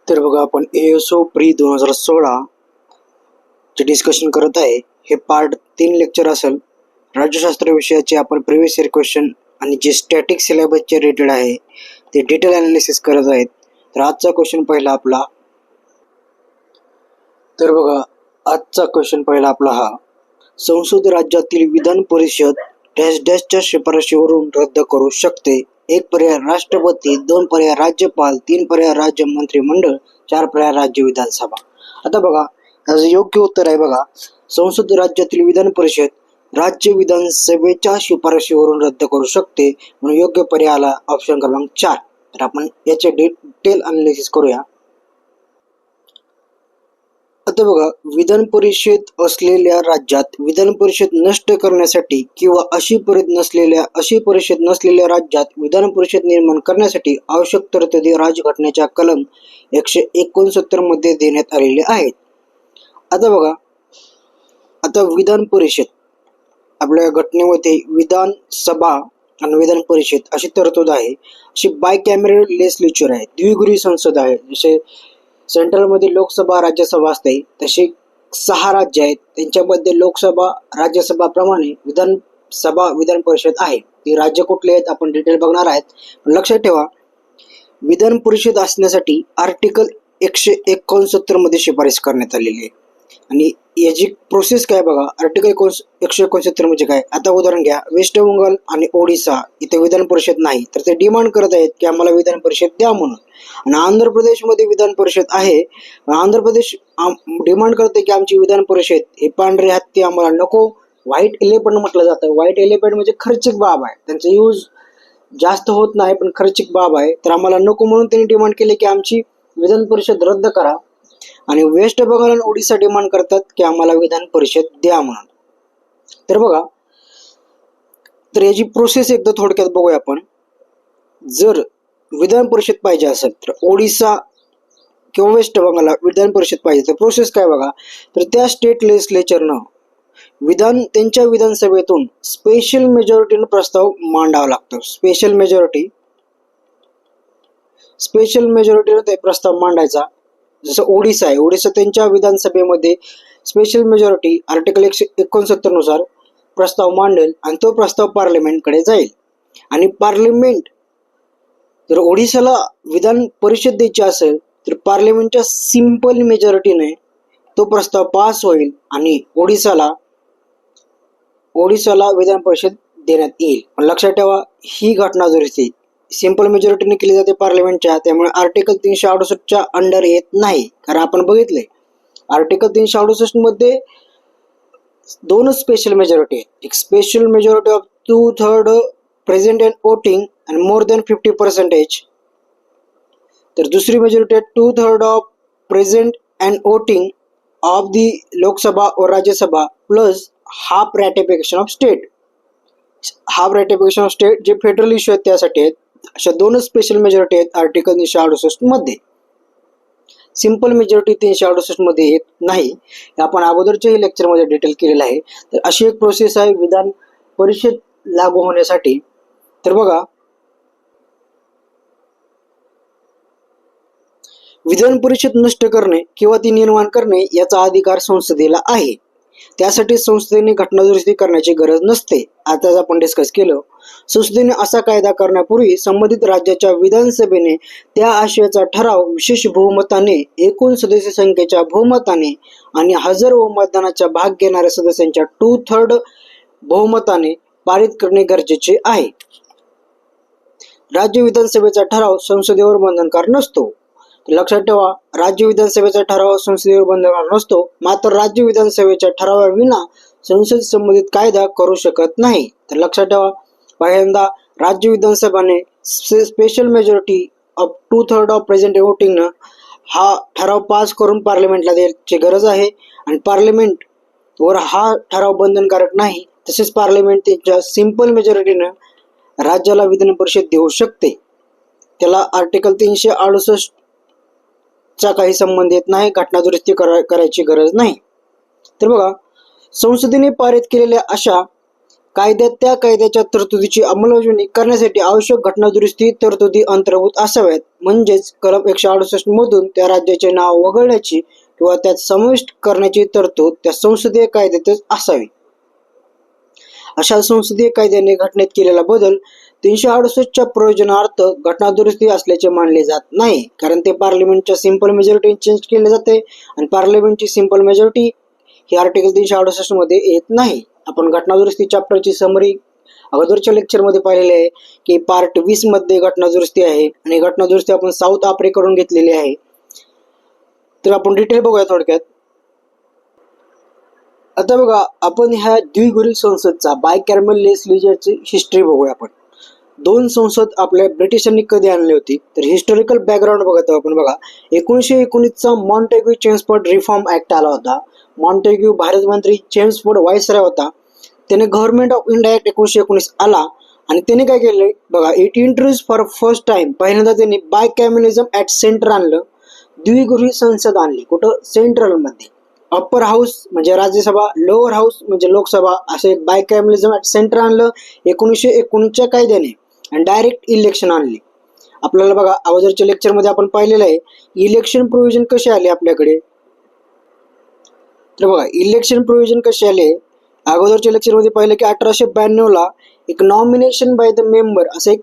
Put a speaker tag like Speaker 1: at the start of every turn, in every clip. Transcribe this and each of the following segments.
Speaker 1: तर बघा आपण ASO प्री 2016 चे डिस्कशन करत आहे. हे पार्ट 3 लेक्चर असेल. राज्यशास्त्र विषयाचे आपण प्रिव्हियस इयर क्वेश्चन आणि जे स्टॅटिक सिलेबसचे रिलेटेड आहे ते डिटेल ॲनालिसिस करत आहेत. तर आजचा क्वेश्चन पहिला आपला. तर बघा आजचा क्वेश्चन पहिला आपला हा. संसद राज्यातील विधान परिषद डॅश डॅशच्या शिफारशीवरून रद्द करू शकते. 1 पर्याय राष्ट्रपती, 2 पर्याय राज्यपाल, 3 पर्याय राज्य मंत्रिमंडळ, 4 पर्याय राज्य विधानसभा. आता बघा याचं योग्य उत्तर आहे बघा संसद राज्यातील विधान परिषद राज्य विधानसभेच्या शिफारशीवरून रद्द करू शकते, म्हणून योग्य पर्याय आला ऑप्शन क्रमांक 4. तर आपण याचे डिटेल अनालिसिस करूया. आता बघा विधान परिषद असलेल्या राज्यात विधान परिषद नष्ट करण्यासाठी किंवा अशी परिषद नसलेल्या राज्यात विधान परिषद निर्माण करण्यासाठी आवश्यक तरतुदी राजघटनेच्या कलम 169 मध्ये देण्यात आलेले आहेत. आता बघा आता विधान परिषद आपल्या घटनेमध्ये विधानसभा आणि विधान परिषद अशी तरतूद आहे. अशी बायकॅमेरल लेजिस्लेचर आहे, द्विगृही संसद आहे. जसे सेंट्रलमध्ये लोकसभा राज्यसभा असते तशी 6 राज्य आहेत, त्यांच्यामध्ये लोकसभा राज्यसभाप्रमाणे विधानसभा विधान परिषद आहे. ती राज्य कुठली आहेत आपण डिटेल बघणार आहेत. लक्षात ठेवा विधान परिषद असण्यासाठी आर्टिकल 169 मध्ये शिफारस करण्यात आलेली आहे. आणि याची प्रोसेस काय बघा. आर्टिकल 169 म्हणजे काय. आता उदाहरण घ्या, वेस्ट बंगाल आणि ओडिसा इथे विधान परिषद नाही, तर ते डिमांड करत आहेत की आम्हाला विधान परिषद द्या म्हणून. आणि आंध्र प्रदेशमध्ये विधान परिषद आहे, आंध्र प्रदेश डिमांड करते की आमची विधान परिषद हे पांढरे हत्ती आम्हाला नको. व्हाईट एलिफंट म्हटलं जातं. व्हाईट एलिफंट म्हणजे खर्चिक बाब आहे, त्यांचा यूज जास्त होत नाही पण खर्चिक बाब आहे, तर आम्हाला नको म्हणून त्यांनी डिमांड केले की आमची विधान परिषद रद्द करा. आणि वेस्ट बंगाल आणि ओडिसा डिमांड करतात की आम्हाला विधान परिषद द्या म्हणून. तर बघा तर याची प्रोसेस एकदा थोडक्यात बघूया आपण. जर विधान परिषद पाहिजे असेल तर ओडिसा किंवा वेस्ट बंगालला विधान परिषद पाहिजे तर प्रोसेस काय बघा. तर त्या स्टेट लेजिस्लेचरनं त्यांच्या विधानसभेतून स्पेशल मेजॉरिटीनं प्रस्ताव मांडावा लागतो. स्पेशल मेजॉरिटीनं ते प्रस्ताव मांडायचा. जसं ओडिसा आहे, ओडिसा त्यांच्या विधानसभेमध्ये स्पेशल मेजॉरिटी आर्टिकल 169 नुसार प्रस्ताव मांडेल आणि तो प्रस्ताव पार्लिमेंटकडे जाईल. आणि पार्लिमेंट जर ओडिसाला विधान परिषद द्यायची असेल तर पार्लिमेंटच्या सिंपल मेजॉरिटीने तो प्रस्ताव पास होईल आणि ओडिसाला विधान परिषद देण्यात येईल. पण लक्षात ठेवा ही घटना दुरुस्ती सिंपल मेजॉरिटीने केली जाते पार्लिमेंटच्या, त्यामुळे आर्टिकल 368च्या अंडर येत नाही. कारण आपण बघितले आर्टिकल 368 मध्ये 2 स्पेशल मेजॉरिटी आहेत. एक special majority of 2/3 present and voting आणि मोर दॅन 50%. तर दुसरी मेजॉरिटी आहे 2/3 of present and voting of the Lok Sabha और Rajya Sabha plus half ratification of state. Half ratification of state जे फेडरल इश्यू आहेत त्यासाठी आहेत. अशा 2 स्पेशल मेजॉरिटी आहेत आर्टिकल 368 मध्ये. सिंपल मेजॉरिटी 368 मध्ये येत नाही. आपण अगोदरच्याही लेक्चरमध्ये डिटेल केलेलं आहे. तर अशी एक प्रोसेस आहे विधान परिषद लागू होण्यासाठी. तर बघा विधान परिषद नष्ट करणे किंवा ती निर्माण करणे याचा अधिकार संसदेला आहे. त्यासाठी संसदेने घटना दुरुस्ती करण्याची गरज नसते. आताच आपण डिस्कस केलं. संसदेने असा कायदा करण्यापूर्वी संबंधित राज्याच्या विधानसभेने त्या आशयाचा ठराव विशेष बहुमताने, एकूण सदस्य संख्येच्या बहुमताने आणि हजर व मतदानाचा भाग घेणाऱ्या सदस्यांच्या 2/3 बहुमताने पारित करणे गरजेचे आहे. राज्य विधानसभेचा ठराव संसदेवर बंधनकारक नसतो. लक्षात ठेवा राज्य विधानसभेचा ठराव संसदेवर बंधनकारक नसतो, मात्र राज्य विधानसभेच्या ठरावाविना संसद संबंधित कायदा करू शकत नाही. तर लक्षात ठेवा पहिल्यांदा राज्य विधानसभाने special majority of 2/3 of present वोटिंगनं हा ठराव पास करून पार्लिमेंटला द्यायची गरज आहे. आणि पार्लिमेंट वर हा ठराव बंधनकारक नाही. तसेच पार्लिमेंट त्यांच्या सिंपल मेजॉरिटीनं राज्याला विधान परिषद देऊ शकते. त्याला आर्टिकल 368 चा काही संबंध येत नाही. घटना दुरुस्ती करायची गरज नाही. तर बघा संसदेने पारित केलेल्या अशा कायद्यात त्या कायद्याच्या तरतुदीची अंमलबजावणी करण्यासाठी आवश्यक घटनादुरुस्ती तरतुदी अंतर्भूत असाव्यात. म्हणजेच कलम 168 मधून त्या राज्याचे नाव वगळण्याची किंवा त्यात समाविष्ट करण्याची तरतूद त्या संसदीय कायद्यातच असावी. अशा संसदीय कायद्याने घटनेत केलेला बदल 368च्या प्रयोजनार्थ घटनादुरुस्ती असल्याचे मानले जात नाही, कारण ते पार्लिमेंटच्या सिंपल मेजॉरिटी चेंज केले जाते आणि पार्लिमेंटची सिंपल मेजॉरिटी ही आर्टिकल 368 मध्ये येत नाही. आपण घटनादुरुस्ती चॅप्टरची समरी अगोदरच्या लेक्चरमध्ये पाहिलेले आहे की पार्ट 20 मध्ये घटनादुरुस्ती आहे आणि घटनादुरुस्ती आपण साऊथ आफ्रिकेकडून घेतलेली आहे. तर आपण डिटेल बघूया थोडक्यात. आता बघा, आपण ह्या द्विगुरी संसदचा बायकॅमरल लेजिस्लेचरची हिस्ट्री बघूया. आपण 2 संसद आपल्या ब्रिटिशांनी कधी आणली होती, तर हिस्टॉरिकल बॅकग्राऊंड बघतो आपण. बघा, 1919चा मॉन्टेग्यू चेम्सफोर्ड रिफॉर्म ऍक्ट आला होता. मॉन्टेग्यू भारत मंत्री, चेम्सफोर्ड व्हाईसरॉय होता. त्याने गव्हर्नमेंट ऑफ इंडिया ऍक्ट 1919 आला आणि त्याने काय केलं बघा, it introduce for first time, पहिल्यांदा त्यांनी बायकॅमरलिझम ऍट सेंटर आणलं. द्विगृही संसद आणली. कुठं? सेंट्रल मध्ये. अप्पर हाऊस म्हणजे राज्यसभा, लोअर हाऊस म्हणजे लोकसभा, असं एक बायकॅमरलिझम ऍट सेंटर आणलं 1919च्या कायद्याने आणि डायरेक्ट इलेक्शन आणली. आपल्याला बघा, अगोदरच्या लेक्चरमध्ये आपण पाहिलेलं आहे इलेक्शन प्रोव्हिजन कसे आले आपल्याकडे. तर बघा, इलेक्शन प्रोव्हिजन कसे आले अगोदरच्या लेक्चरमध्ये पाहिलं की 1892ला एक नॉमिनेशन बाय द मेंबर असं एक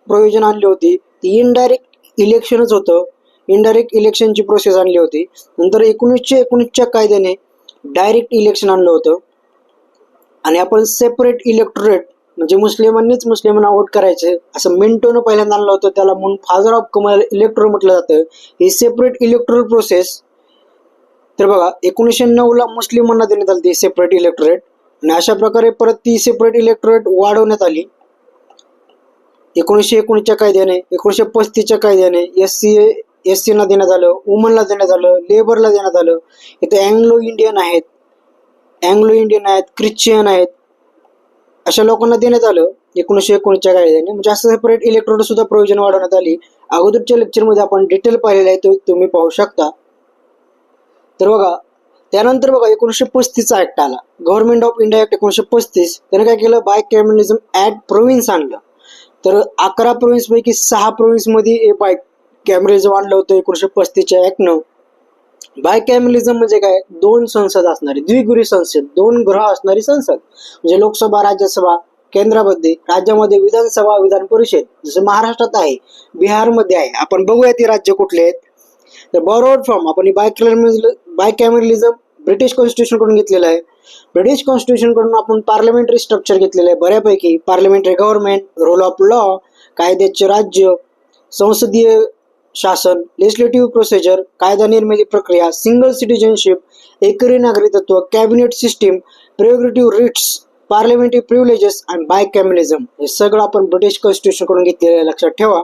Speaker 1: प्रोव्हिजन आणली होती. ती इनडायरेक्ट इलेक्शनच होतं. इनडायरेक्ट इलेक्शनची प्रोसेस आणली होती. नंतर 1919च्या कायद्याने डायरेक्ट इलेक्शन आणलं होतं आणि आपण सेपरेट इलेक्टोरेट म्हणजे मुस्लिमांनीच मुस्लिमांना वोट करायचे असं मिंटोनं पहिल्यांदा आणलं होतं. त्याला म्हणून फादर ऑफ कमल इलेक्टोरल म्हटलं जातं. ही सेपरेट इलेक्टोरल प्रोसेस. तर बघा, 1909ला मुस्लिमांना देण्यात आली ती सेपरेट इलेक्टोरेट आणि अशा प्रकारे परत ती सेपरेट इलेक्टोरेट वाढवण्यात आली 1919च्या कायद्याने. 1935च्या कायद्याने एससीना देण्यात आलं, वुमनला देण्यात आलं, लेबरला देण्यात आलं. इथे अँग्लो इंडियन आहेत, ख्रिश्चियन आहेत, अशा लोकांना देण्यात आलं 1919च्या कायद्याने. म्हणजे असं सेपरेट इलेक्टोरेट सुद्धा प्रोव्हिजन वाढवण्यात आली. अगोदरच्या लेक्चरमध्ये आपण डिटेल पाहिलेलं आहे, तो तुम्ही पाहू शकता. तर बघा, त्यानंतर बघा 1935चा ऍक्ट आला, गव्हर्नमेंट ऑफ इंडिया ऍक्ट 1935. त्याने काय केलं, बायकॅमरलिझम ऍट प्रोव्हिन्स आणलं. तर 11 प्रोव्हिन्स पैकी 6 प्रोव्हिन्स मध्ये बायकॅमरलिझम आणलं होतं 1935च्या ऍक्टनं. बायकॅमरलिझम म्हणजे काय, 2 संसद असणारी द्विगृही संसद, 2 ग्रह असणारी संसद. म्हणजे लोकसभा, राज्यसभा केंद्रामध्ये, राज्यामध्ये विधानसभा, विधान परिषद. जसं महाराष्ट्रात आहे, बिहारमध्ये आहे. आपण बघूया ती राज्य कुठले आहेत. तर बॉरोड फ्रॉम, आपण बायकॅमरलिझम ब्रिटिश कॉन्स्टिट्यूशन कडून घेतलेलं आहे. ब्रिटिश कॉन्स्टिट्यूशन कडून आपण पार्लमेंटरी स्ट्रक्चर घेतलेलं आहे बऱ्यापैकी. Parliamentary government, rule of law, कायद्याचे राज्य, संसदीय शासन, लेजिस्लेटिव्ह प्रोसिजर, कायदा निर्मिती प्रक्रिया, सिंगल सिटिझनशिप, एकरी नागरिकत्व, cabinet system, prerogative writs, parliamentary privileges आणि बायकॅमरलिझम. हे सगळं आपण ब्रिटिश कॉन्स्टिट्यूशन कडून घेतलेलं आहे, लक्षात ठेवा.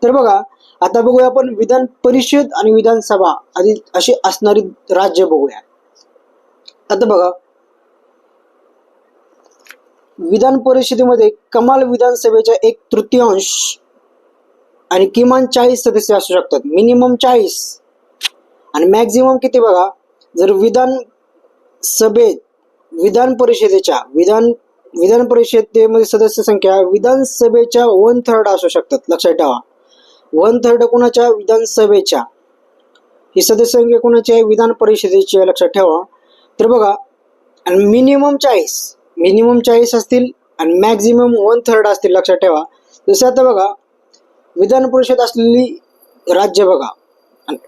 Speaker 1: तर बघा, आता बघूया आपण विधान परिषद आणि विधानसभा आधी अशी असणारी राज्य बघूया. आता बघा, विधान परिषदेमध्ये कमाल विधानसभेच्या 1/3 आणि किमान 40 सदस्य असू शकतात. मिनिमम 40 आणि मॅक्झिमम किती बघा, जर विधान परिषदेमध्ये सदस्य संख्या विधानसभेच्या 1/3 असू शकतात, लक्षात ठेवा. 1/3 कोणाच्या, विधानसभेच्या. ही सदस्य संख्या कोणाची आहे, विधान परिषदेची आहे, लक्षात ठेवा. तर बघा, आणि मिनिमम 40 असतील आणि मॅक्झिमम 1/3 असतील, लक्षात ठेवा. जसं आता बघा, विधान परिषद असलेली राज्य बघा,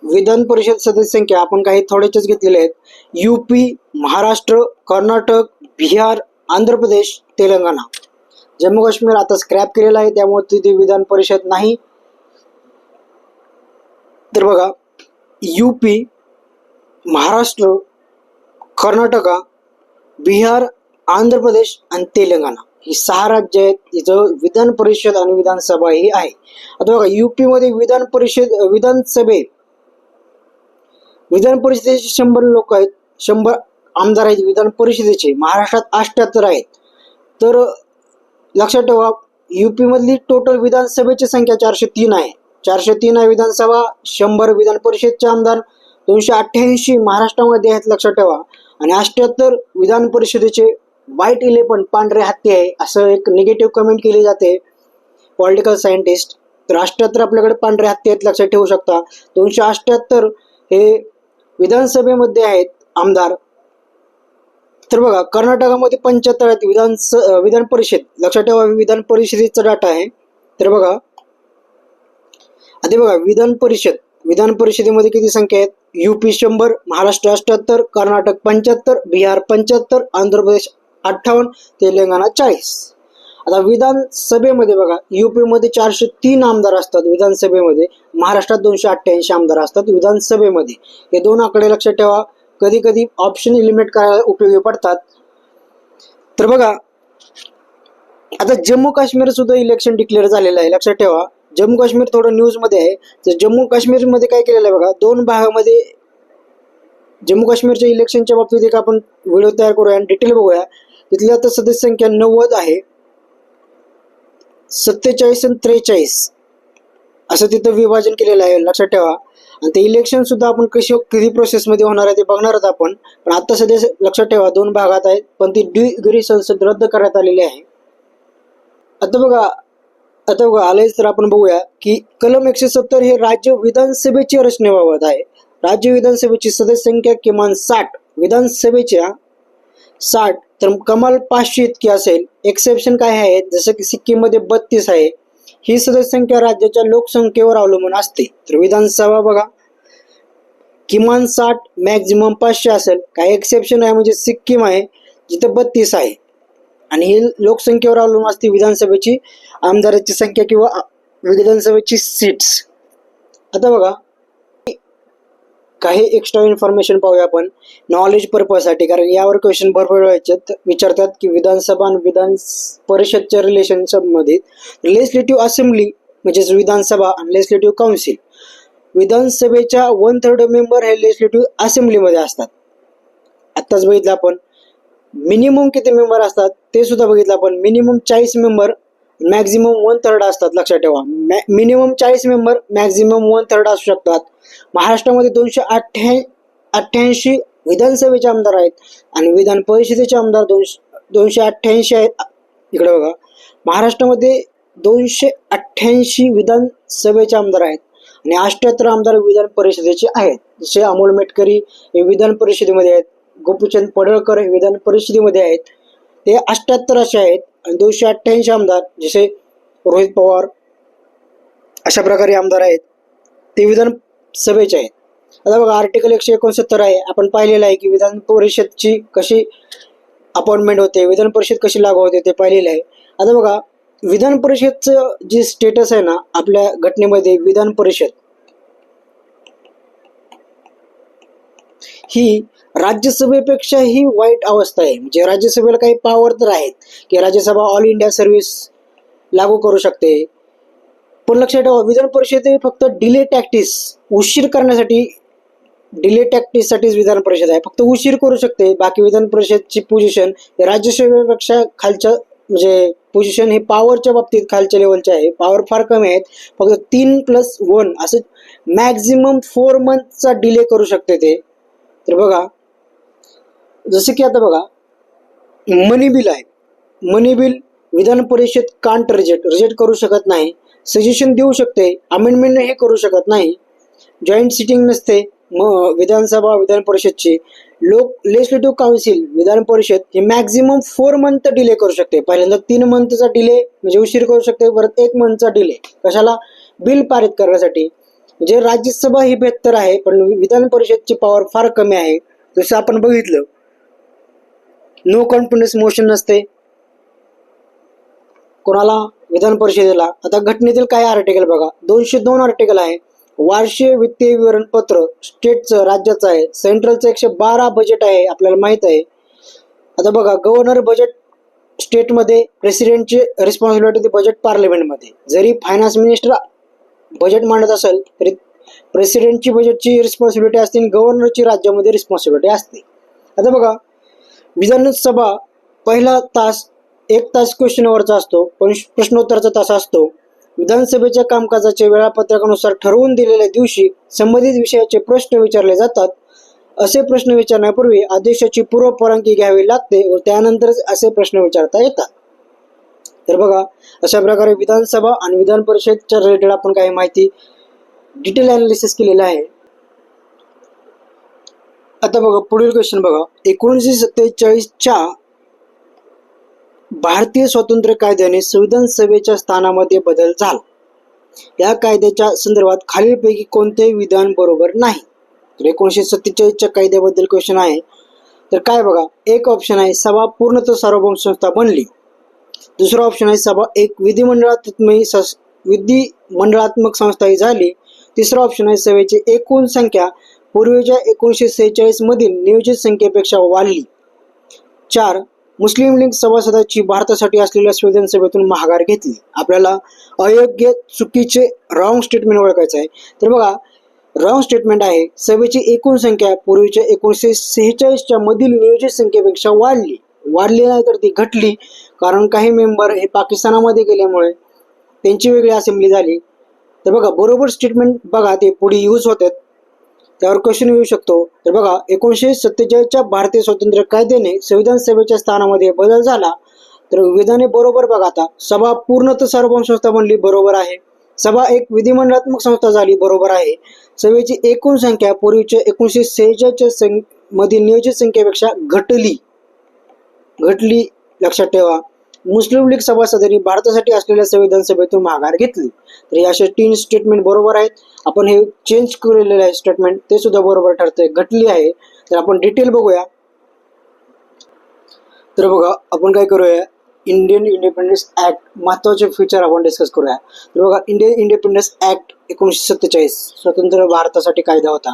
Speaker 1: विधान परिषद सदस्य संख्या आपण काही थोड्याच घेतलेले आहेत. यूपी, महाराष्ट्र, कर्नाटक, बिहार, आंध्र प्रदेश, तेलंगणा. जम्मू काश्मीर आता स्क्रॅप केलेला आहे, त्यामुळे तिथे विधान परिषद नाही. तर बघा, यूपी, महाराष्ट्र, कर्नाटका, बिहार, आंध्र प्रदेश आणि तेलंगणा ही 6 राज्य आहेत. इथं विधान परिषद आणि विधानसभा ही आहे. आता बघा, यूपी मध्ये विधान परिषदेचे 100 लोक आहेत, 100 आमदार आहेत विधान परिषदेचे. महाराष्ट्रात 78 आहेत. तर लक्षात ठेवा, यूपी मधली टोटल विधानसभेची संख्या 403 आहे. 403 आहे विधानसभा, 100 विधान परिषदचे आमदार, 288 महाराष्ट्रामध्ये आहेत, लक्षात ठेवा. आणि 78 विधान परिषदेचे व्हाईट इलेफंट पांढरे हत्ती आहे असं एक निगेटिव्ह कमेंट केली जाते पॉलिटिकल सायंटिस्ट. तर 78 आपल्याकडे पांढरे हत्ती आहेत, लक्षात ठेवू शकता. 278 हे विधानसभेमध्ये आहेत आमदार. तर बघा कर्नाटकामध्ये 75 आहेत विधान परिषद, लक्षात ठेवा विधान परिषदेचा डाटा आहे. तर बघा आधी बघा विधान परिषदेमध्ये किती संख्या आहेत? यूपी 100, महाराष्ट्र 78, कर्नाटक 75, बिहार 75, आंध्र प्रदेश 58, तेलंगणा 40. आता विधानसभेमध्ये बघा यूपी मध्ये 403 आमदार असतात विधानसभेमध्ये, महाराष्ट्रात 288 आमदार असतात विधानसभेमध्ये. हे दोन आकडे लक्षात ठेवा, कधी कधी ऑप्शन एलिमिनेट करायला उपयोगी पडतात. तर बघा आता जम्मू काश्मीर सुद्धा इलेक्शन डिक्लेअर झालेलं आहे, लक्षात ठेवा. जम्मू काश्मीर थोडं न्यूज मध्ये आहे. तर जम्मू काश्मीरमध्ये काय केलेलं आहे बघा, दोन भागामध्ये जम्मू काश्मीरच्या इलेक्शनच्या बाबतीत एक आपण व्हिडिओ तयार करूया आणि डिटेल बघूया. तिथली आता सदस्य संख्या 90 आहे, 47 आणि 43 असं तिथं विभाजन केलेलं आहे, लक्षात ठेवा. आणि ते इलेक्शन सुद्धा आपण किती प्रोसेसमध्ये होणार आहे ते बघणार आहोत आपण. पण आता सध्या लक्षात ठेवा 2 भागात आहेत, पण ती द्विगिरी संसद रद्द करण्यात आलेली आहे. आता बघा आलेच तर आपण बघूया की कलम 170 हे राज्य विधानसभेची रचनेबाबत आहे. राज्य विधानसभेची सदस्य संख्या किमान 60, विधानसभेच्या 60, तर कमाल 500 इतकी असेल. एक्सेप्शन काय आहे, जसं की सिक्कीम मध्ये 32 आहे. ही सदस्य संख्या राज्याच्या लोकसंख्येवर अवलंबून असते. तर विधानसभा बघा किमान 60, मॅक्झिमम 500 असेल. काही एक्सेप्शन आहे, म्हणजे सिक्कीम आहे जिथं 32 आहे आणि ही लोकसंख्येवर अवलंबून असते विधानसभेची आमदाराची संख्या किंवा विधानसभेची सीट्स. आता बघा काही एक्स्ट्रा इन्फॉर्मेशन पाहूया आपण नॉलेज पर्पजसाठी, कारण यावर क्वेश्चन भरपूर विचारतात की विधानसभा आणि विधान परिषदच्या रिलेशनशिप मध्ये लेजिस्लेटिव्ह असेंब्ली म्हणजेच विधानसभा आणि लेजिस्लेटिव्ह काउन्सिल, विधानसभेच्या 1/3 मेंबर हे लेजिस्लेटिव्ह असेंब्लीमध्ये असतात. आत्ताच बघितलं आपण. मिनिमम किती मेंबर असतात ते सुद्धा बघितलं आपण. मिनिमम 40 मेंबर, मॅक्झिमम 1/3 असतात, लक्षात ठेवा. मिनिमम 40 मेंबर, मॅक्झिमम 1/3 असू शकतात. महाराष्ट्रामध्ये 288 विधानसभेचे आमदार आहेत आणि विधान परिषदेचे आमदार 288 आहेत. इकडे बघा महाराष्ट्रामध्ये 288 विधानसभेचे आमदार आहेत आणि 78 आमदार विधान परिषदेचे आहेत. जसे अमोल मेटकरी हे विधान परिषदेमध्ये आहेत, गोपीचंद पडळकर हे विधान परिषदेमध्ये आहेत. ते 78 असे आहेत आणि 288 आमदार जसे रोहित पवार अशा प्रकारे आमदार आहेत ते विधान सभेचे आहेत. आता बघा आर्टिकल 169 आहे, आपण पाहिलेलं आहे की विधान परिषदची कशी अपॉइंटमेंट होते, विधान परिषद कशी लागू होते ते पाहिलेलं आहे. आता बघा विधान परिषदचं जे स्टेटस आहे ना आपल्या घटनेमध्ये, विधान परिषद ही राज्यसभेपेक्षा ही वाईट अवस्था आहे. म्हणजे राज्यसभेला काही पॉवर तर आहेत की राज्यसभा ऑल इंडिया सर्व्हिस लागू करू शकते, पण लक्षात ठेवा विधान परिषद हे फक्त डिले टॅक्टिस उशीर करण्यासाठी, डिले टॅक्टिससाठीच विधान परिषद आहे, फक्त उशीर करू शकते. बाकी विधान परिषदची पोझिशन राज्यसभेपेक्षा खालच्या, म्हणजे पोझिशन हे पॉवरच्या बाबतीत खालच्या लेवलचे आहे. पॉवर फार कमी आहेत, फक्त 3+1 असं मॅक्झिमम 4 मंथचा डिले करू शकते ते. तर बघा जसे की आता बघा मनी बिल आहे, मनी bill Vidhan Parishad can't reject करू शकत नाही. सजेशन देऊ शकते, अमेंडमेंट हे करू शकत नाही. जॉईंट सिटिंग नसते विधानसभा विधान परिषदची. लेजिस्लेटिव्ह काउन्सिल विधान परिषद हे मॅक्झिमम 4 मंथ डिले करू शकते. पहिल्यांदा 3 मंथचा डिले म्हणजे उशीर करू शकते, परत 1 मंथचा डिले कशाला, बिल पारित करण्यासाठी. म्हणजे राज्यसभा ही बेहतर आहे, पण विधान परिषदची पॉवर फार कमी आहे. जसं आपण बघितलं नो कॉन्फिडन्स मोशन नसते कोणाला, विधान परिषदेला. आता घटनेतील काय आर्टिकल बघा, 202 आर्टिकल आहे. वार्षिक वित्तीय विवरणपत्र स्टेटचं, राज्याचं आहे. सेंट्रलचं 112 बजेट आहे, आपल्याला माहित आहे. आता बघा गव्हर्नर बजेट स्टेटमध्ये, प्रेसिडेंटची रिस्पॉन्सिबिलिटी बजेट पार्लमेंटमध्ये. जरी फायनान्स मिनिस्टर बजेट मांडत असेल तरी प्रेसिडेंटची बजेटची रिस्पॉन्सिबिलिटी असते आणि गव्हर्नरची राज्यामध्ये रिस्पॉन्सिबिलिटी असते. आता बघा विधानसभा पहिला तास 1 तास क्वेश्चनवरचा असतो, प्रश्नोत्तराचा तास असतो. विधानसभेच्या कामकाजाचे वेळापत्रकानुसार ठरवून दिलेल्या दिवशी संबंधित विषयाचे प्रश्न विचारले जातात. असे प्रश्न विचारण्यापूर्वी अध्यक्षाची पूर्व परवानगी घ्यावी लागते व त्यानंतरच असे प्रश्न विचारता येतात. तर बघा, अशा प्रकारे विधानसभा आणि विधान परिषदच्या रिलेटेड आपण काही माहिती डिटेल अनालिसिस केलेला आहे. आता बघा पुढील क्वेश्चन बघा, 1947च्या भारतीय स्वातंत्र्य कायद्याने संविधान सभेच्या स्थानामध्ये बदल झाला. या कायद्याच्या संदर्भात खालीलपैकी कोणतेही विधान बरोबर नाही. तर 1947च्या कायद्याबद्दल क्वेश्चन आहे. तर काय बघा, एक ऑप्शन आहे सभा पूर्णतः सार्वभौम संस्था बनली. दुसरा ऑप्शन आहे सभा एक विधिमंडळात्मक संस्थाही झाली. तिसरा ऑप्शन आहे सभेची एकूण संख्या पूर्वीच्या 1946 मधील नियोजित संख्येपेक्षा वाढली. 4. मुस्लिम लीग सभासदांची भारतासाठी असलेल्या संविधान सभेतून माघार घेतली. आपल्याला अयोग्य, चुकीचे, रॉंग स्टेटमेंट ओळखायचं आहे. तर बघा, रॉंग स्टेटमेंट आहे सभेची एकूण संख्या पूर्वीच्या 1946च्या मधील नियोजित संख्येपेक्षा वाढली नाही तर ती घटली, कारण काही मेंबर हे पाकिस्तानामध्ये गेल्यामुळे त्यांची वेगळी असेंब्ली झाली. तर बघा, बरोबर स्टेटमेंट बघा ते पुढे यूज होतात, त्यावर क्वेश्चन येऊ शकतो. तर बघा, 1947च्या भारतीय स्वातंत्र्य कायद्याने संविधान सभेच्या स्थानामध्ये बदल झाला. तर विधाने बरोबर बघा, आता सभा पूर्णतः सार्वभौम संस्था बनली, बरोबर आहे. सभा एक विधिमंडळात्मक संस्था झाली, बरोबर आहे. सभेची एकूण संख्या पूर्वीच्या 1946च्या मधील नियोजित संख्येपेक्षा घटली, लक्षात ठेवा. मुस्लिम लीग सभासदांनी भारतासाठी असलेल्या संविधान सभेतून माघार घेतली. तर हे असे 3 स्टेटमेंट बरोबर आहेत. आपण हे चेंज केलेले आहे स्टेटमेंट, ते सुद्धा बरोबर ठरतंय, घटली आहे. तर आपण डिटेल बघूया. तर बघा, आपण काय करूया, इंडियन इंडिपेंडन्स ऍक्ट महत्वाचे फीचर आपण डिस्कस करूया. तर बघा, इंडियन इंडिपेंडन्स ऍक्ट 1947 स्वतंत्र भारतासाठी कायदा होता.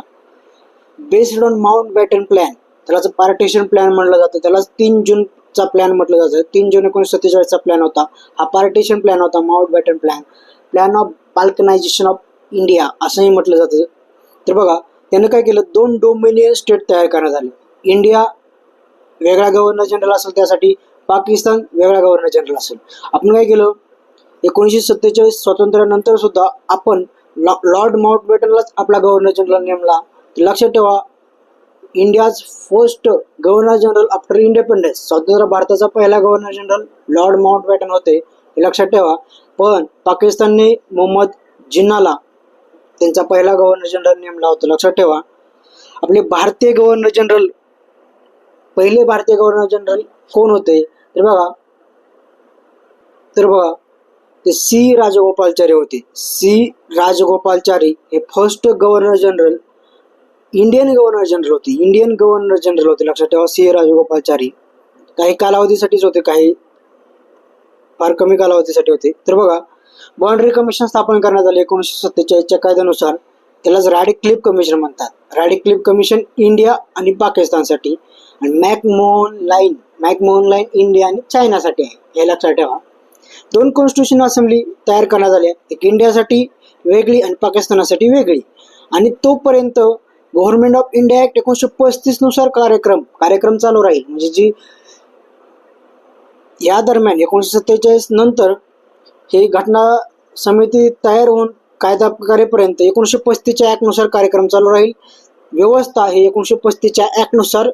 Speaker 1: Based on Mountbatten plan, त्याला पार्टिशन प्लॅन म्हटलं जातं, त्याला 3 जूनचा प्लॅन म्हटलं जातं. 3 जून 1947चा प्लॅन होता. हा पार्टिशन प्लॅन होता, Mountbatten plan, plan of balkanization of India असंही म्हटलं जातं. तर बघा, त्यानं काय केलं, 2 डोमिनियन स्टेट तयार करण्यात आले. इंडिया वेगळा गव्हर्नर जनरल असेल, त्यासाठी पाकिस्तान वेगळा गव्हर्नर जनरल असेल. आपण काय केलं, 1947 स्वातंत्र्यानंतर सुद्धा आपण लॉर्ड माउंटबॅटनलाच आपला गव्हर्नर जनरल नेमला. लक्षात ठेवा, India's first governor general after independence, स्वतंत्र भारताचा पहिला गव्हर्नर जनरल लॉर्ड माउंटबॅटन होते, हे लक्षात ठेवा. पण पाकिस्तानने मोहम्मद जिन्नाला त्यांचा पहिला गव्हर्नर जनरल नेमला होता, लक्षात ठेवा. आपले भारतीय गव्हर्नर जनरल, पहिले भारतीय गव्हर्नर जनरल कोण होते, तर बघा ते सी राजगोपालचारी होते. सी राजगोपालचारी हे first governor general, Indian governor general होते, लक्षात ठेवा. सी राजगोपालचारी काही कालावधीसाठीच होते, काही फार कमी कालावधीसाठी होते. तर बघा, बाउंड्री कमिशन स्थापन करण्यात आले 1947च्या कायद्यानुसार. त्यालाच रॅडिक्लिफ कमिशन म्हणतात. रॅडिक्लिफ कमिशन इंडिया आणि पाकिस्तानसाठी, आणि मॅकमोहन लाईन इंडिया आणि चायनासाठी आहे, हे लक्षात ठेवा. 2 कॉन्स्टिट्यूशन असेंब्ली तयार करण्यात आल्या, एक इंडियासाठी वेगळी आणि पाकिस्तानासाठी वेगळी. आणि तोपर्यंत गव्हर्नमेंट ऑफ इंडिया ऍक्ट 1935 नुसार कार्यक्रम चालू राहील. म्हणजे जी या दरम्यान 1947 नंतर ही घटना समिती तयार होऊन कायदा करेपर्यंत 1935च्या ऍक्ट नुसार कार्यक्रम चालू राहील. व्यवस्था हे 1935च्या ऍक्ट नुसार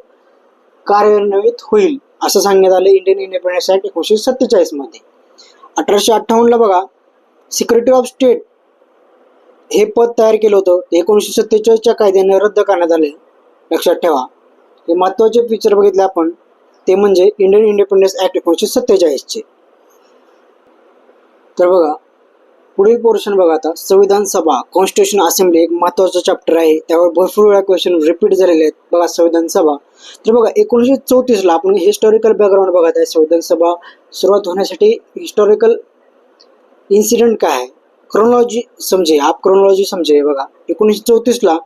Speaker 1: कार्यान्वित होईल, असं सांगण्यात आलं इंडियन इंडिपेंडन्स ऍक्ट 1947 मध्ये. 1858ला बघा, सिक्रेटरी ऑफ स्टेट हे पद तयार केलं होतं, 1947च्या कायद्याने रद्द करण्यात आले, लक्षात ठेवा. हे महत्वाचे फीचर बघितले आपण, ते म्हणजे इंडियन इंडिपेंडन्स ऍक्ट 1947चे. तर बघा, पुढील पोर्शन बघा, आता संविधान सभा, कॉन्स्टिट्यूशन असेंब्ली एक महत्वाचा चॅप्टर आहे, त्यावर भरपूर वेळा क्वेश्चन रिपीट झालेले आहेत. बघा, संविधान सभा. तर बघा, 1934ला आपण हिस्टॉरिकल बॅकग्राऊंड बघत आहे. संविधान सभा सुरुवात होण्यासाठी हिस्टॉरिकल इन्सिडेंट काय आहे, क्रोनॉलॉजी समजे. बघा, 1934ला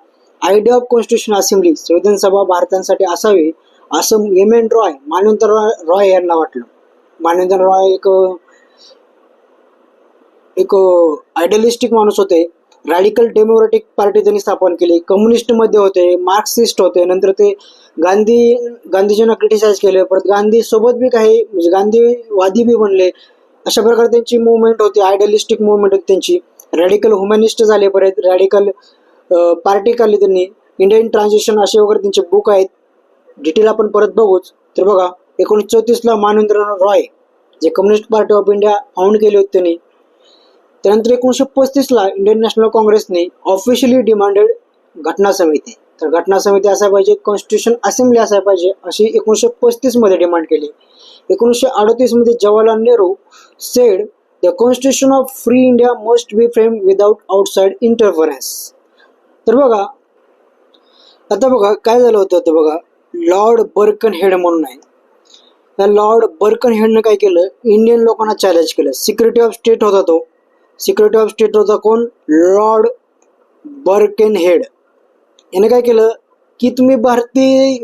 Speaker 1: आयडिया ऑफ कॉन्स्टिट्यूशन असेंब्ली, संविधान सभा भारतासाठी असावी असं मान्यवंतर रॉय यांना वाटलं. मान्यवंतर रॉय एक आयडियलिस्टिक माणूस होते. रॅडिकल डेमोक्रेटिक पार्टी त्यांनी स्थापन केली. कम्युनिस्ट मध्ये होते, मार्क्सिस्ट होते. नंतर ते गांधीजींना क्रिटिसाइज केले, परत गांधी सोबत बी काही म्हणजे गांधीवादी बी बनले. अशा प्रकारे त्यांची मुवमेंट होती, आयडियलिस्टिक मुवमेंट होती त्यांची. रॅडिकल ह्युमॅनिस्ट झाले, परत रॅडिकल पार्टी काढली त्यांनी. इंडियन ट्रान्झिशन असे वगैरे त्यांचे बुक आहेत. डिटेल आपण परत बघूच. तर बघा 1934ला मानवेंद्रनाथ रॉय जे communist party of India found केले होते त्यांनी. त्यानंतर 1935ला इंडियन नॅशनल काँग्रेसने ऑफिशियली डिमांडेड घटना समिती. तर घटना समिती असायला पाहिजे, कॉन्स्टिट्यूशन असेंब्ली असायला पाहिजे अशी 1935 मध्ये डिमांड केली. 1938 मध्ये Jawaharlal Nehru sed the constitution of free India must be frame without outside interference. तर बघा आता बघा काय झालं होतं. तर बघा लॉर्ड बर्कनहेड म्हणून आहे. त्या लॉर्ड बर्कनहेडनं काय केलं, इंडियन लोकांना चॅलेंज केलं. सिक्युरिटी ऑफ स्टेट होता तो. सिक्युरिटी ऑफ स्टेट होता कोण, लॉर्ड बर्कनहेड. याने काय केलं की तुम्ही भारतीय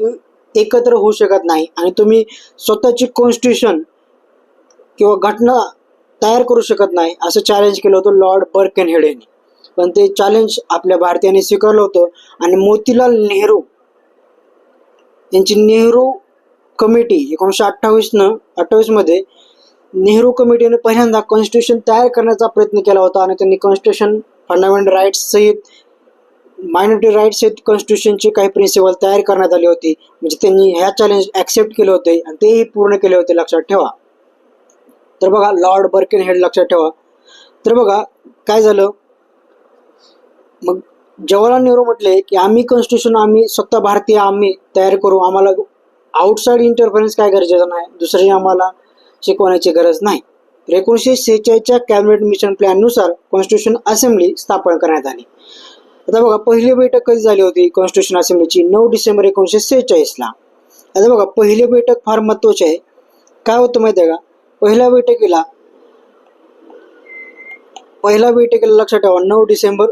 Speaker 1: एकत्र होऊ शकत नाही आणि तुम्ही स्वतःची कॉन्स्टिट्यूशन किंवा घटना तयार करू शकत नाही असं चॅलेंज केलं होतं लॉर्ड बर्कनहेड यांनी. पण ते चॅलेंज आपल्या भारतीयांनी स्वीकारलं होतं आणि मोतीलाल नेहरू यांची नेहरू कमिटी 1928 मध्ये नेहरू कमिटीने पहिल्यांदा कॉन्स्टिट्यूशन तयार करण्याचा प्रयत्न केला होता आणि त्यांनी कॉन्स्टिट्यूशन फंडामेंटल राईट्स सहित मायनॉरिटी राईट्स सहित कॉन्स्टिट्यूशनचे काही प्रिन्सिपल तयार करण्यात आले होते. म्हणजे त्यांनी ह्या चॅलेंज ॲक्सेप्ट केले होते आणि तेही पूर्ण केले होते, लक्षात ठेवा. तर बघा लॉर्ड बर्कनहेड लक्षात ठेवा. तर बघा काय झालं, मग जवाहरलाल नेहरू म्हटले की आम्ही कॉन्स्टिट्यूशन आम्ही स्वतः भारतीय आम्ही तयार करू, आम्हाला आउटसाइड इंटरफरन्स काय गरजेचं नाही, दुसरी आम्हाला शिकवण्याची गरज नाही. 1946च्या कॅबिनेट मिशन प्लॅननुसार कॉन्स्टिट्यूशन असेंब्ली स्थापन करण्यात आली. आता बघा पहिली बैठक कधी झाली होती कॉन्स्टिट्यूशन असेंब्लीची, 9 डिसेंबर 1946ला. आता बघा पहिली बैठक फार महत्त्वाची आहे. काय होतं माहिती आहे का, पहिल्या बैठकीला लक्षात ठेवा 9 डिसेंबर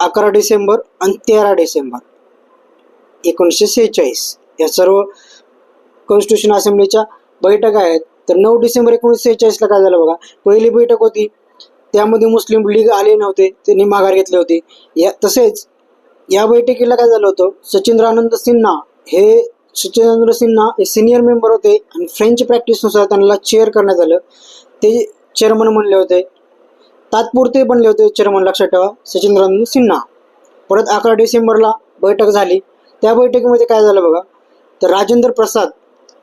Speaker 1: 11 डिसेंबर आणि 13 डिसेंबर 1946 या सर्व कॉन्स्टिट्यूशन असेंब्लीच्या बैठका आहेत. तर 9 डिसेंबर 1946ला काय झालं बघा, पहिली बैठक होती. त्यामध्ये मुस्लिम लीग आले नव्हते, त्यांनी माघार घेतली होती. तसेच या बैठकीला काय झालं होतं, सचिंद्रानंद सिन्हा हे सिनियर मेंबर होते आणि फ्रेंच प्रॅक्टिसनुसार त्यांना चेअर करण्यात आलं. ते चेअरमन म्हणले होते, तात्पुरते बनले होते चेअरमन, लक्षात ठेवा, सचिंद्रानंद सिन्हा. परत 11 डिसेंबरला बैठक झाली. त्या बैठकीमध्ये काय झालं बघा, तर राजेंद्र प्रसाद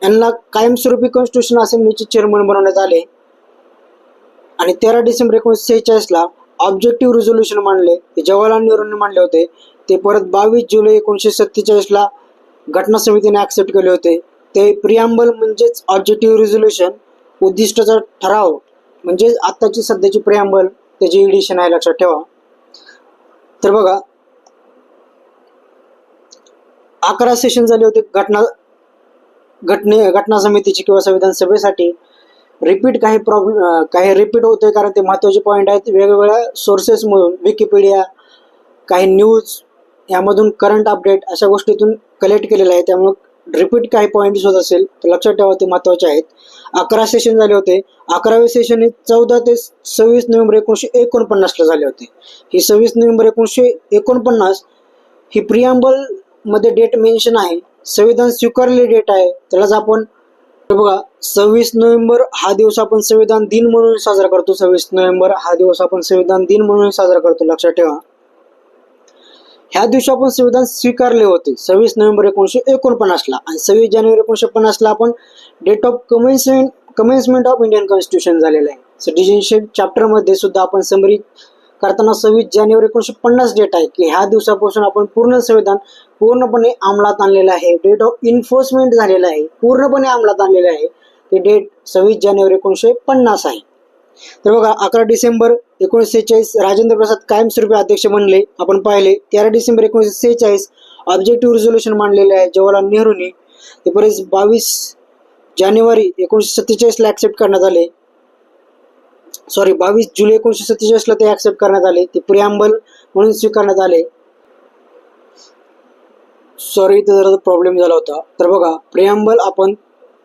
Speaker 1: यांना कायमस्वरूपी कॉन्स्टिट्यूशन असेंब्लीचे चेअरमन बनवण्यात आले. आणि 13 डिसेंबर 1946ला ऑब्जेक्टिव्ह रिझोल्युशन मांडले, ते जवाहरलाल नेहरूंनी मांडले होते. ते परत 22 जुलै 1947ला घटना समितीने ॲक्सेप्ट केले होते. ते प्रिॲम्बल म्हणजेच ऑब्जेक्टिव्ह रिझोल्युशन, उद्दिष्टाचा ठराव म्हणजे आत्ताची सध्याची प्रिॲम्बल, त्याची एडिशन आहे, लक्षात ठेवा. तर बघा 11 सेशन झाले होते घटना समितीची किंवा संविधान सभेसाठी. काही रिपीट होते कारण ते महत्त्वाचे पॉईंट आहेत. वेगवेगळ्या सोर्सेसमधून, विकिपीडिया, काही न्यूज यामधून, करंट अपडेट अशा गोष्टीतून कलेक्ट केलेलं आहे. त्यामुळे रिपीट काही पॉईंट्स होत असेल तर लक्षात ठेवा, ते महत्त्वाचे आहेत. 11 सेशन झाले होते. 11वे सेशन हे 14 ते 26 नोव्हेंबर 1949ला झाले होते. ही 26 नोव्हेंबर 1949 ही प्रिॲम्बल मध्ये डेट मेन्शन आहे. संविधान स्वीकारलेली डेट आहे, त्यालाच आपण बघा 26 नोव्हेंबर हा दिवस आपण संविधान दिन म्हणून साजरा करतो. 26 नोव्हेंबर हा दिवस आपण संविधान दिन म्हणून साजरा करतो, लक्षात ठेवा. ह्या दिवशी आपण संविधान स्वीकारले होते 26 नोव्हेंबर 1949ला आणि 26 जानेवारी 1950ला आपण date of commencement of Indian constitution झालेलं आहे. सिटिझनशिप चॅप्टरमध्ये सुद्धा आपण समरी करताना 26 जानेवारी 1950 डेट आहे की ह्या दिवसापासून आपण पूर्ण संविधान पूर्णपणे अंमलात आणलेलं आहे. डेट ऑफ इन्फोर्समेंट झालेलं आहे, पूर्णपणे अंमलात आणलेलं आहे. ते डेट 26 जानेवारी 1950 आहे. तर बघा 11 डिसेंबर 1946 राजेंद्र प्रसाद कायमस्वरूपी अध्यक्ष बनले, आपण पाहिले. 13 डिसेंबर 1946 ऑब्जेक्टिव्ह रिझोल्युशन मांडलेले आहे जवाहरलाल नेहरूंनी. ते परत 22 जानेवारी 1947ला ॲक्सेप्ट करण्यात आले. 22 जुलै 1947ला ते ॲक्सेप्ट करण्यात आले. ते प्रिॲम्बल म्हणून स्वीकारण्यात आले. इथं जरा प्रॉब्लेम झाला होता. तर बघा प्रिॲम्बल आपण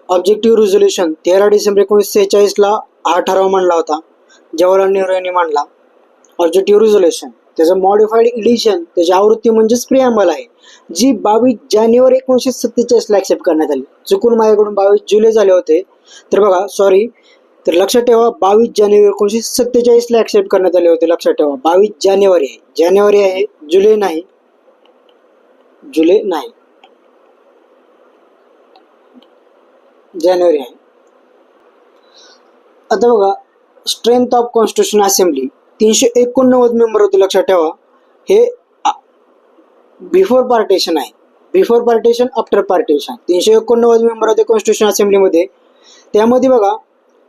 Speaker 1: ऑब्जेक्टिव्ह रिझोल्युशन 13 डिसेंबर 1946ला हा ठराव मांडला होता, जवाहरलाल नेहरू यांनी मांडला ऑब्जेक्टिव्ह रिझोल्युशन. त्याचं मॉडिफाईड एडिशन, त्याची आवृत्ती म्हणजेच प्रिॲम्बल आहे, जी 22 जानेवारी 1947ला ॲक्सेप्ट करण्यात आली. चुकून माझ्याकडून 22 जुलै झाले होते. तर बघा तर लक्षात ठेवा 22 जानेवारी 1947ला ॲक्सेप्ट करण्यात आले होते, लक्षात ठेवा. 22 जानेवारी आहे, जुलै नाही. जुलै नाही, जानेवारी आहे. आता बघा, strength of constitution assembly 389 member होते, लक्षात ठेवा. हे बिफोर पार्टिशन आहे, before partition after partition. 389 member होते कॉन्स्टिट्यूशन असेंब्लीमध्ये. त्यामध्ये बघा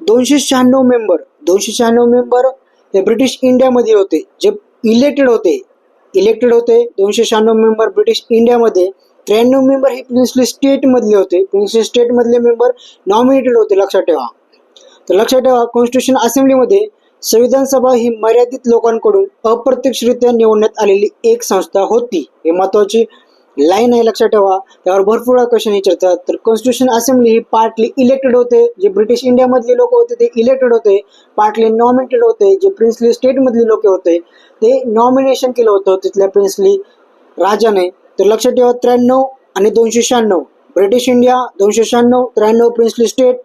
Speaker 1: 296 मेंबर हे ब्रिटिश इंडियामध्ये होते, जे इलेक्टेड होते. 296 मेंबर ब्रिटिश इंडियामध्ये. 93 मेंबर हे प्रिन्सली स्टेट मधले होते. प्रिन्सली स्टेट मधले मेंबर नॉमिनेटेड होते, लक्षात ठेवा. तर लक्षात ठेवा, कॉन्स्टिट्यूशन असेंब्लीमध्ये संविधान सभा ही मर्यादित लोकांकडून अप्रत्यक्षरित्या निवडण्यात आलेली एक संस्था होती. हे महत्वाची लाईन आहे, लक्षात ठेवा. त्यावर भरपूर क्वेश्चन विचारतात. तर कॉन्स्टिट्यूशन असेंब्ली ही पार्टली इलेक्टेड होते, जे ब्रिटिश इंडियामधले लोक होते ते इलेक्टेड होते. पार्टली नॉमिनेटेड होते, जे प्रिन्सली स्टेटमधले लोक होते ते नॉमिनेशन केलं होतं तिथल्या प्रिन्सली राजाने. तर लक्षात ठेवा, 93 आणि 296 ब्रिटिश इंडिया, 296, 93 प्रिन्सली स्टेट.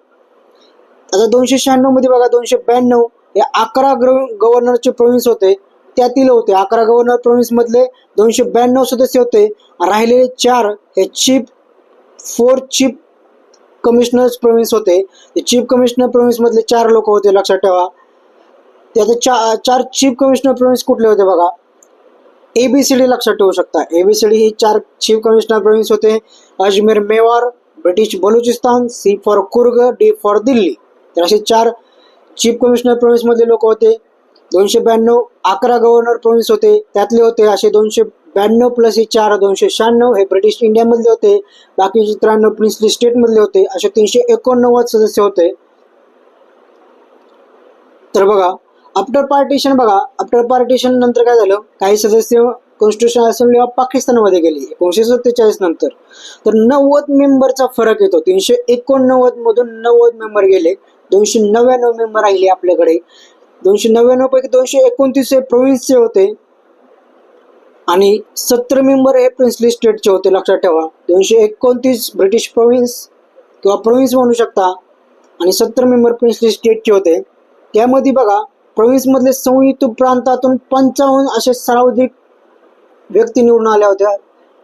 Speaker 1: आता 296 मध्ये बघा 292 हे 11 गव्हर्नरचे प्रोव्हिन्स होते, त्यातील होते 11 गव्हर्नर प्रोव्हिन्स मधले 292 सदस्य होते. राहिलेले 4 हे चीफ कमिशनर्स प्रोव्हिन्स होते. चीफ कमिशनर प्रोव्हिन्स मधले 4 लोक होते, लक्षात ठेवा. त्याचे 4 चीफ कमिशनर प्रोव्हिन्स कुठले होते बघा, ABCD लक्षात ठेवू शकता. ABCD ही 4 चीफ कमिशनर प्रोव्हिन्स होते. Ajmer Mewar, British Balochistan, C for Coorg, D for Delhi. तर असे 4 चीफ कमिशनर प्रोव्हिन्स मधले लोक होते. 292 11 गव्हर्नर प्रोव्हिन्स होते, त्यातले होते असे 292 प्लस हे 4 296 हे ब्रिटिश इंडियामधले होते. बाकीचे 93 प्रिन्सली स्टेट मधले होते. असे 389 सदस्य होते. तर बघा, आफ्टर पार्टिशन नंतर काय झालं, काही सदस्य कॉन्स्टिट्यूशन असेंब्ली ऑफ पाकिस्तानमध्ये गेली 1947 नंतर. तर 90 मेंबरचा फरक येतो. 389 मधून 90 मेंबर गेले, 299 मेंबर राहिले आपल्याकडे. 299 पैकी 229 हे प्रोव्हिन्सचे होते आणि 70 मेंबर हे प्रिन्सली स्टेटचे होते, लक्षात ठेवा. 229 ब्रिटिश प्रोव्हिन्स किंवा प्रोव्हिन्स म्हणू शकता आणि 70 मेंबर प्रिन्सली स्टेटचे होते. त्यामध्ये बघा, प्रोव्हिन्स मधले संयुक्त प्रांतातून 55 असे सर्वाधिक व्यक्ती निवडून आल्या होत्या.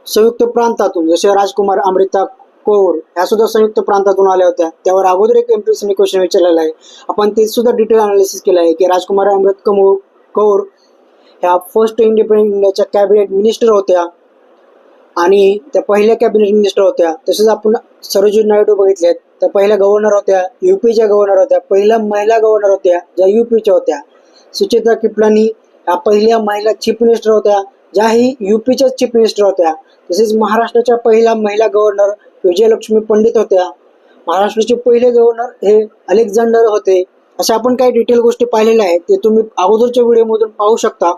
Speaker 1: संयुक्त प्रांतातून जसे राजकुमार अमृता कौर ह्या सुद्धा संयुक्त प्रांतातून आल्या होत्या. त्यावर अगोदर एक एमपीएससीने क्वेश्चन विचारलेला आहे, आपण ते सुद्धा डिटेल अनालिसिस केलं आहे की राजकुमार अमृत कौर ह्या फर्स्ट इंडिपेंडंट इंडियाच्या कॅबिनेट मिनिस्टर होत्या आणि त्या पहिल्या कॅबिनेट मिनिस्टर होत्या. तसेच आपण सरोजिनी नायडू बघितल्यात, त्या पहिल्या गव्हर्नर होत्या, यूपीच्या गव्हर्नर होत्या. पहिल्या महिला गव्हर्नर होत्या ज्या यूपीच्या होत्या. सुचेता किपलानी ह्या पहिल्या महिला चीफ मिनिस्टर होत्या, ज्याही यूपीच्या चीफ मिनिस्टर होत्या. तसेच महाराष्ट्राच्या पहिल्या महिला गव्हर्नर विजयलक्ष्मी पंडित होत्या. महाराष्ट्राचे पहिले गव्हर्नर हे अलेक्झांडर होते. अशा आपण काही डिटेल गोष्टी पाहिलेल्या आहेत, ते तुम्ही अगोदरच्या व्हिडिओमधून पाहू शकता.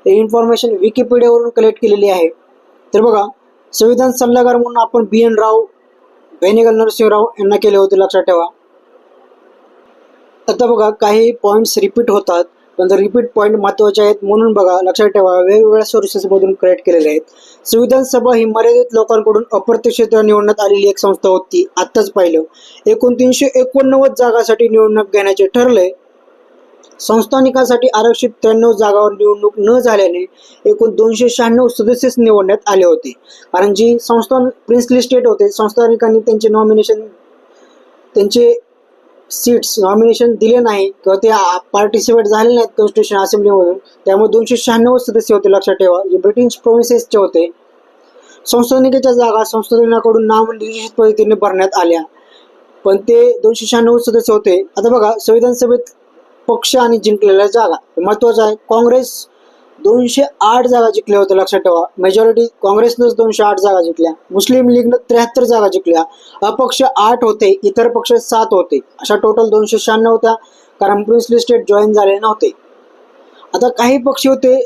Speaker 1: हे इन्फॉर्मेशन विकिपीडियावरून कलेक्ट केलेली आहे. तर बघा, संविधान सल्लागार म्हणून आपण BN राव, बेनेगल नरसिंहराव यांना केले होते, लक्षात ठेवा. आता बघा, काही पॉईंट्स रिपीट होतात, पण रिपीट पॉईंट महत्त्वाचे आहेत म्हणून बघा, लक्षात ठेवा. वेगवेगळ्या सोर्सेसमधून कलेक्ट केलेले आहेत. संविधान सभा ही मर्यादित लोकांकडून अप्रत्यक्षरित्या निवडण्यात आलेली एक संस्था होती. आत्ताच पाहिलं, 389 जागासाठी निवडणूक घेण्याचे ठरले. संस्थानिकांसाठी आरक्षित 93 जागावर निवडणूक न झाल्याने एकूण 296 सदस्यच निवडण्यात आले होते. कारण जी संस्थान प्रिन्सली स्टेट होते, संस्थानिकांनी त्यांचे सीट्स नॉमिनेशन दिले नाही किंवा ते पार्टिसिपेट झाले नाहीत कॉन्स्टिट्यूशन असेंब्लीमधून, त्यामुळे 296 सदस्य होते, लक्षात ठेवा, जे ब्रिटिश प्रोव्हिन्सेसचे होते. संस्थानिकाच्या जागा संस्थानिकाकडून नामनिर्देशित पद्धतीने भरण्यात आल्या, पण ते 296 सदस्य होते. आता बघा, संविधान सभेत पक्ष आणि जिंकलेल्या जागा महत्वाचं आहे. काँग्रेस 208 जागा जिंकल्या होत्या, लक्षात ठेवा. मेजॉरिटी काँग्रेसनंच 208 जागा जिंकल्या. मुस्लिम लीगनं 73 जागा जिंकल्या. अपक्ष 8 होते, इतर पक्ष 7 होते. अशा टोटल 296 होत्या, कारण प्रिन्सली स्टेट जॉईन झाले नव्हते. आता काही पक्ष होते,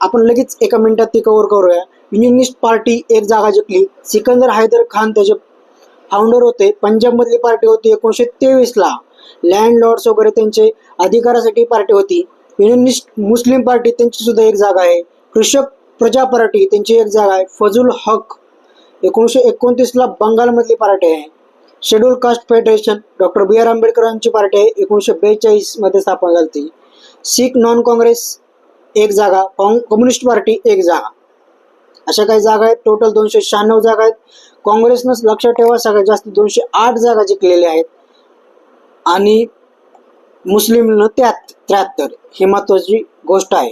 Speaker 1: आपण लगेच एका मिनिटात ते कव्हर करूया. युनियनिस्ट पार्टी 1 जागा जिंकली. सिकंदर हैदर खान त्याचे फाउंडर होते. पंजाबमधली पार्टी होती 1923 ला. लँडलॉर्ड्स वगैरे त्यांचे अधिकारासाठी पार्टी होती. युनियनिस्ट मुस्लिम पार्टी त्यांची सुद्धा 1 जागा आहे. कृषक प्रजा पार्टी त्यांची 1 जागा आहे. फजूल हक 1929 ला बंगालमधली पार्टी आहे. Scheduled caste federation doctor BR आंबेडकरांची पार्टी आहे, 1942 मध्ये स्थापन झाली. सिख नॉन काँग्रेस 1 जागा. कम्युनिस्ट पार्टी 1 जागा. अशा काही जागा आहेत. टोटल 296 जागा आहेत. काँग्रेसनं लक्षात ठेवा सगळ्यात जास्त 208 जागा जिंकलेल्या आहेत आणि मुस्लिमनं 73. ही महत्वाची गोष्ट आहे.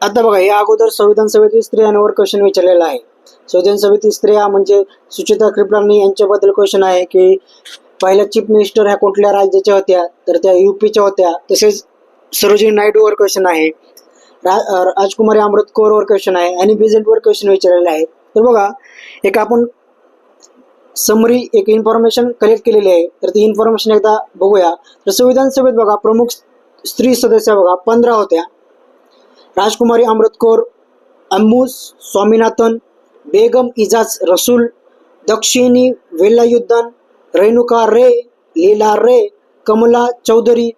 Speaker 1: आता बघा या अगोदर संविधान सभेतील स्त्रियांवर क्वेश्चन विचारलेला आहे. संविधान सभेतील स्त्रिया म्हणजे सुचित्रा कृपलानी यांच्याबद्दल क्वेश्चन आहे की पहिल्या चीफ मिनिस्टर ह्या कुठल्या राज्याच्या होत्या, तर त्या UPच्या होत्या. तसेच सरोजिनी नायडूवर क्वेश्चन आहे, राजकुमारी अमृत कौरवर क्वेश्चन आहे आणि बेझंटवर क्वेश्चन विचारलेले आहे. तर बघा एक आपण समरी एक इन्फॉर्मेशन कलेक्ट केलेली आहे, तर ती इन्फॉर्मेशन एकदा बघूया. तर संविधान सभेत बघा प्रमुख स्त्री सदस्य बघा 15 होत्या. राजकुमारी अमृत कौर, अम्मू स्वामीनाथन, बेगम इजाज रसूल, दक्षिणी वेलायुद्धन, रेणुका रे, लीला रे, कमला चौधरी,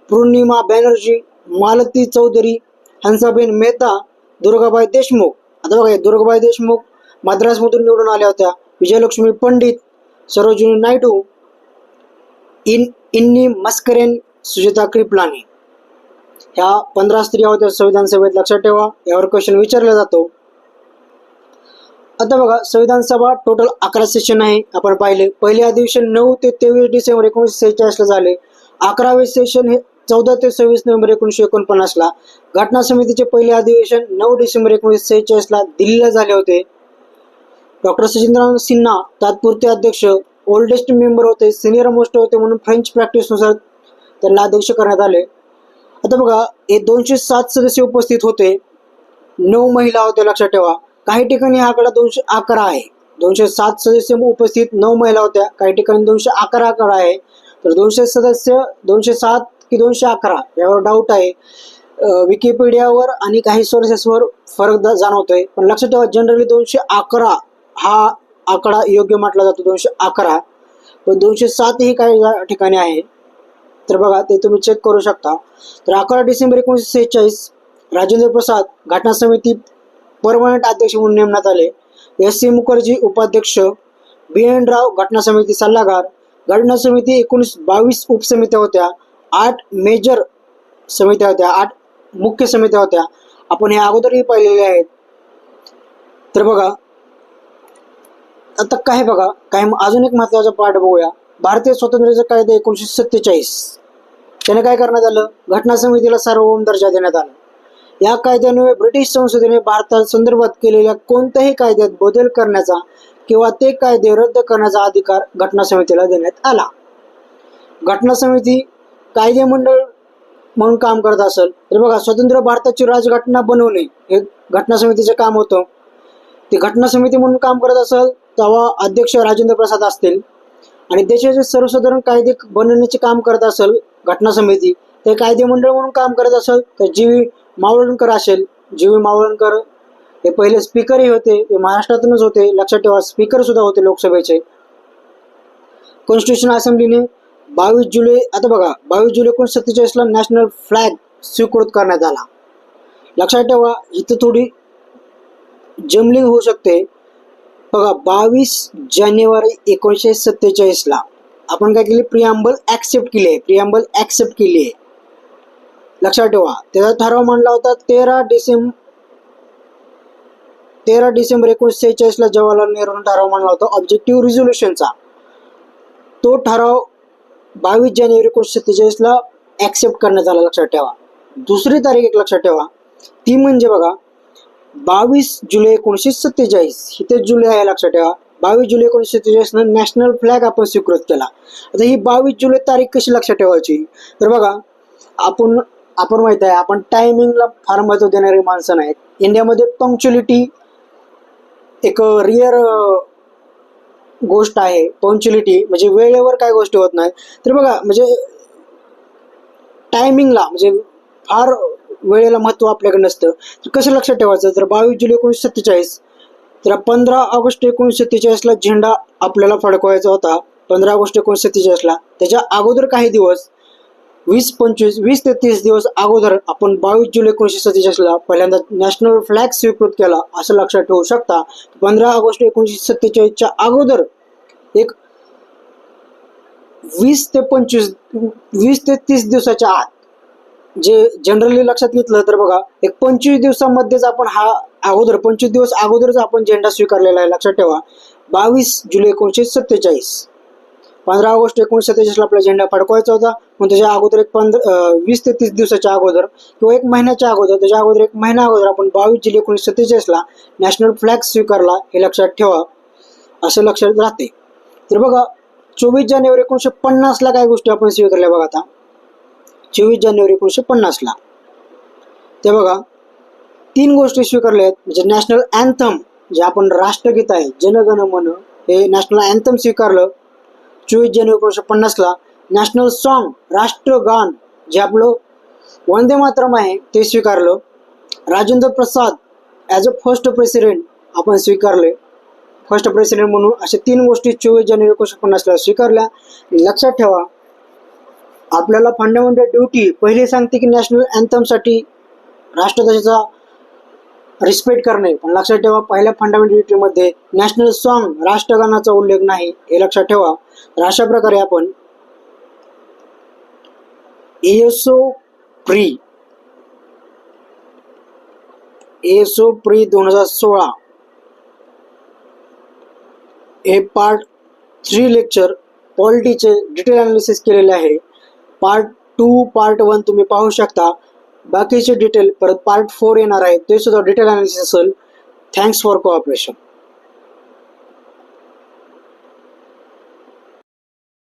Speaker 1: पूर्णिमा बॅनर्जी, मालती चौधरी, हंसाबेन मेहता, दुर्गाबाई देशमुख. आता बघा दुर्गाबाई देशमुख मद्रासमधून निवडून आल्या होत्या. विजयलक्ष्मी पंडित, सरोजिनी नायडू, इन्नी मस्करेन, सुचित्रा कृपलानी. ह्या 15 स्त्रिया होत्या संविधान सभेत. लक्षात ठेवा, यावर क्वेश्चन विचारला जातो. आता बघा संविधान सभा टोटल 11 सेशन आहे. आपण पाहिले पहिले अधिवेशन 9 ते 23 डिसेंबर 1946 ला झाले. 11वे सेशन हे 14 ते 26 नोव्हेंबर 1949 ला. घटना समितीचे पहिले अधिवेशन 9 डिसेंबर 1946 ला दिल्लीला झाले होते. डॉक्टर सचिंद्रनाथ सिन्हा तात्पुरते अध्यक्ष, ओल्डेस्ट मेंबर होते, सिनियर मोस्ट होते म्हणून फ्रेंच प्रॅक्टिसनुसार त्यांना अध्यक्ष करण्यात आले. आता बघा हे 207 सदस्य उपस्थित होते, 9 महिला होत्या. लक्षात ठेवा काही ठिकाणी हा आकडा 211 आहे. 207 सदस्य उपस्थित, 9 महिला होत्या. काही ठिकाणी 211 आकडा आहे. तर 200 सदस्य 207 की 211 यावर डाऊट आहे. विकिपीडियावर आणि काही सोर्सेसवर फरक जाणवतोय. पण लक्षात ठेवा जनरली 211 हा आकडा योग्य म्हटला जातो, 211. पण 207 ही काही ठिकाणी आहे. तर बघा ते तुम्ही चेक करू शकता. तर 11 डिसेंबर 1946 राजेंद्र प्रसाद घटना समिती परमनंट अध्यक्ष म्हणून नेमण्यात आले. S.C. मुखर्जी उपाध्यक्ष, B.N. राव घटना समिती सल्लागार. घटना समिती 22 उपसमित्या होत्या, 8 मेजर समित्या होत्या, 8 मुख्य समित्या होत्या. आपण हे अगोदरही पाहिलेले आहेत. तर बघा आता काय बघा काय अजून एक महत्त्वाचा पार्ट बघूया. भारतीय स्वातंत्र्याचा कायदा 1947 त्याने काय करण्यात आलं, घटना समितीला सार्वभौम दर्जा देण्यात आला. या कायद्यान्वये ब्रिटिश संसदेने भारता संदर्भात केलेल्या कोणत्याही कायद्यात बदल करण्याचा किंवा ते कायदे रद्द करण्याचा अधिकार घटना समितीला देण्यात आला. घटना समिती कायदेमंडळ म्हणून काम करत असेल तर बघा स्वतंत्र भारताची राजघटना बनवणे हे घटना समितीचे काम होतं. ते घटना समिती म्हणून काम करत असेल तेव्हा अध्यक्ष राजेंद्र प्रसाद असतील आणि देशाचे सर्वसाधारण कायदे बनवण्याचे काम करत असेल घटना समिती, ते कायदेमंडळ म्हणून काम करत असेल तर जी.व्ही. मावळणकर असेल. जी.व्ही. मावळणकर हे पहिले स्पीकरही होते, ते महाराष्ट्रातूनच होते. लक्षात ठेवा स्पीकर सुद्धा होते लोकसभेचे. कॉन्स्टिट्यूशन असेंब्लीने 22 जुलै आता बघा 22 जुलै 1947 ला नॅशनल फ्लॅग स्वीकृत करण्यात आला. लक्षात ठेवा इथं थोडी जमलिंग होऊ शकते. बघा 22 जानेवारी 1947 ला आपण काय केले, प्रिअम्बल ऍक्सेप्ट केली आहे. प्रिअम्बल ऍक्सेप्ट केली आहे. लक्षात ठेवा त्याचा ठराव मांडला होता 13 डिसेंबर 1946 ला जवाहरलाल नेहरूंनी ठराव मांडला होता ऑब्जेक्टिव्ह रिझोल्युशनचा. तो ठराव 22 जानेवारी 1947 ला ऍक्सेप्ट करण्यात आला. लक्षात ठेवा दुसरी तारीख एक लक्षात ठेवा ती म्हणजे बघा 22 जुलै 1947 इथे जुलै आहे. लक्षात ठेवा 22 जुलै 1947 नं नॅशनल फ्लॅग आपण स्वीकृत केला. आता ही 22 जुलै तारीख कशी लक्षात ठेवायची, तर बघा आपण माहित आहे आपण टायमिंगला फार महत्त्व देणारी माणसं नाहीत. इंडियामध्ये पंक्च्युअलिटी एक रिअर गोष्ट आहे. पंक्च्युअलिटी म्हणजे वेळेवर काय गोष्टी होत नाही. तर बघा म्हणजे टायमिंगला म्हणजे फार वेळेला महत्त्व आपल्याकडे नसतं. तर कसं लक्षात ठेवायचं, तर 22 जुलै 1947 तर 15 ऑगस्ट 1947 ला झेंडा आपल्याला फडकवायचा होता. 15 ऑगस्ट 1947 ला त्याच्या अगोदर काही दिवस 20 ते 30 दिवस अगोदर आपण 22 जुलै 1947 ला पहिल्यांदा नॅशनल फ्लॅग स्वीकृत केला असं लक्षात ठेवू शकता. 15 ऑगस्ट 1947च्या अगोदर एक 20 ते 30 दिवसाच्या आत जे जनरली लक्षात घेतलं तर बघा, एक 25 दिवसामध्येच आपण हा 25 दिवस अगोदरच आपण झेंडा स्वीकारलेला आहे. लक्षात ठेवा, 22 जुलै 1947. 15 ऑगस्ट 1947ला आपला झेंडा फडकवायचा होता, पण त्याच्या अगोदर 20 ते 30 दिवसाच्या अगोदर किंवा एक महिन्याच्या अगोदर, त्याच्या अगोदर एक महिना अगोदर आपण 22 जुलै 1947ला नॅशनल फ्लॅग स्वीकारला. हे लक्षात ठेवा, असं लक्षात राहते. तर बघा, 24 जानेवारी 1950ला काय गोष्टी आपण स्वीकारल्या बघा. आता 24 जानेवारी 1950ला ते बघा 3 गोष्टी स्वीकारल्या आहेत. म्हणजे नॅशनल अँथम, जे आपण राष्ट्रगीत आहे जनगण मन, हे नॅशनल अँथम स्वीकारलं 24 जानेवारी 1950ला. नॅशनल सॉन्ग, राष्ट्रगान, जे आपलं वंदे मातरम आहे ते स्वीकारलं. Rajendra Prasad as a first president आपण स्वीकारले, फर्स्ट प्रेसिडेंट म्हणून. अशा 3 गोष्टी 24 जानेवारी 1950ला स्वीकारल्या. लक्षात ठेवा, आपल्याला फंडामेंटल ड्युटी पहिले सांगते की नॅशनल अँथमसाठी राष्ट्रध्वजाचा रिस्पेक्ट करणे, पण लक्षात ठेवा पहिल्या फंडामेंटल ड्युटीमध्ये नॅशनल सॉन्ग, राष्ट्रगानाचा उल्लेख नाही, हे लक्षात ठेवा. तर अशा प्रकारे आपण एसओ प्री 2016 हे पार्ट 3 लेक्चर पॉलिटीचे डिटेल अनालिसिस केलेले आहे. पार्ट 2, पार्ट 1 तुम्ही पाहू शकता. बाकीचे डिटेल परत पार्ट 4 येणार आहे, ते सुद्धा डिटेल अनालिसिस असेल. Thanks for cooperation.